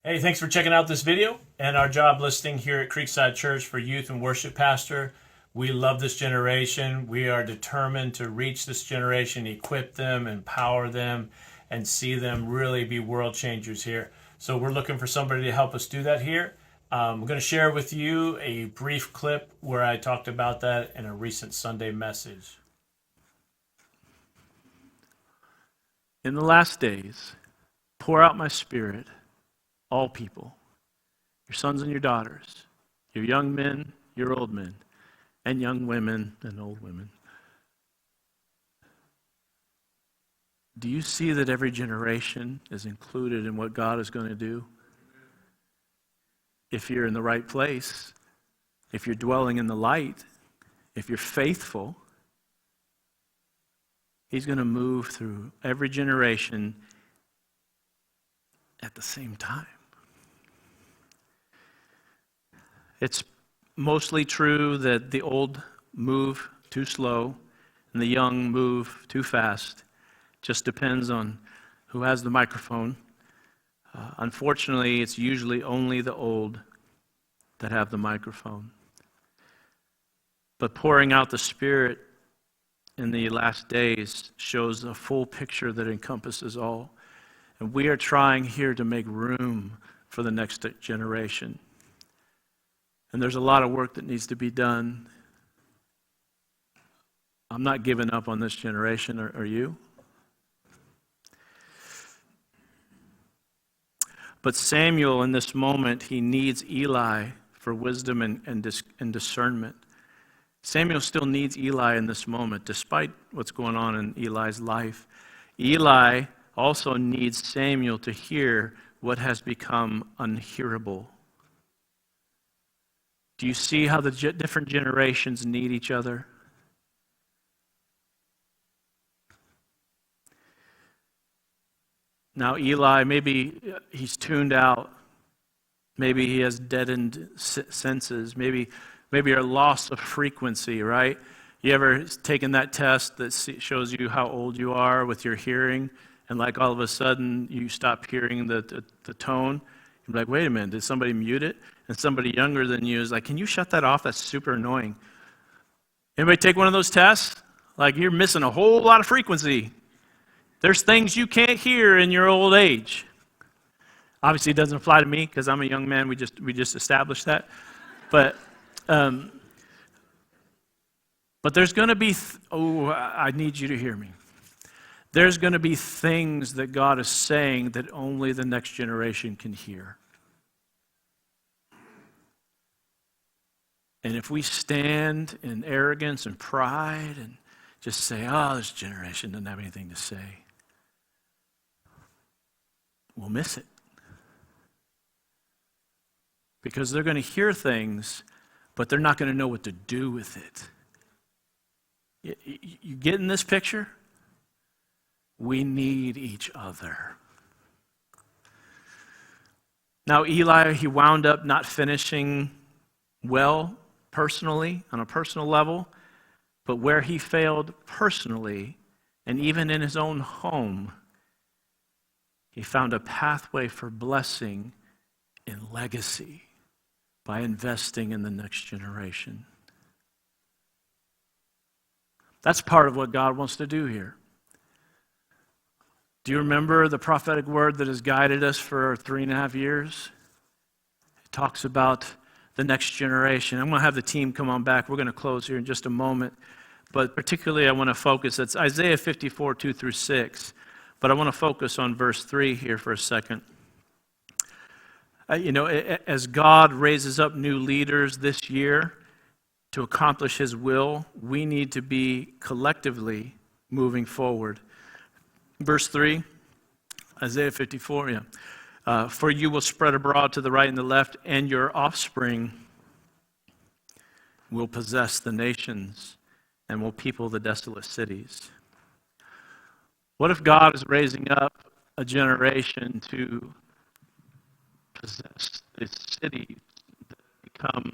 Hey, thanks for checking out this video and our job listing here at Creekside Church for youth and worship pastor. We love this generation. We are determined to reach this generation, equip them, empower them, and see them really be world changers here. So we're looking for somebody to help us do that here. I'm going to share with you a brief clip where I talked about that in a recent Sunday message. In the last days, pour out my spirit, all people, your sons and your daughters, your young men, your old men, and young women and old women. Do you see that every generation is included in what God is going to do? If you're in the right place, if you're dwelling in the light, if you're faithful, He's going to move through every generation at the same time. It's mostly true that the old move too slow and the young move too fast. Just depends on who has the microphone. Unfortunately, it's usually only the old that have the microphone. But pouring out the Spirit in the last days shows a full picture that encompasses all. And we are trying here to make room for the next generation. And there's a lot of work that needs to be done. I'm not giving up on this generation, are you? But Samuel, in this moment, he needs Eli for wisdom and discernment. Samuel still needs Eli in this moment, despite what's going on in Eli's life. Eli also needs Samuel to hear what has become unhearable. Do you see how the different generations need each other? Now Eli, maybe he's tuned out. Maybe he has deadened senses. Maybe a loss of frequency, right? You ever taken that test that shows you how old you are with your hearing, and like all of a sudden you stop hearing the tone? You're like, wait a minute, did somebody mute it? And somebody younger than you is like, can you shut that off? That's super annoying. Anybody take one of those tests? Like, you're missing a whole lot of frequency. There's things you can't hear in your old age. Obviously, it doesn't apply to me because I'm a young man. We just established that. But there's going to be, I need you to hear me. There's going to be things that God is saying that only the next generation can hear. And if we stand in arrogance and pride and just say, this generation doesn't have anything to say, we'll miss it. Because they're going to hear things, but they're not going to know what to do with it. You getting this picture? We need each other. Now, Eli, he wound up not finishing well personally, on a personal level, but where he failed personally, and even in his own home, he found a pathway for blessing in legacy by investing in the next generation. That's part of what God wants to do here. Do you remember the prophetic word that has guided us for 3.5 years? It talks about the next generation. I'm going to have the team come on back. We're going to close here in just a moment. But particularly I want to focus, it's Isaiah 54, 2 through 6. But I want to focus on verse 3 here for a second. As God raises up new leaders this year to accomplish His will, we need to be collectively moving forward. Verse 3, Isaiah 54, for you will spread abroad to the right and the left, and your offspring will possess the nations and will people the desolate cities. What if God is raising up a generation to possess the cities that become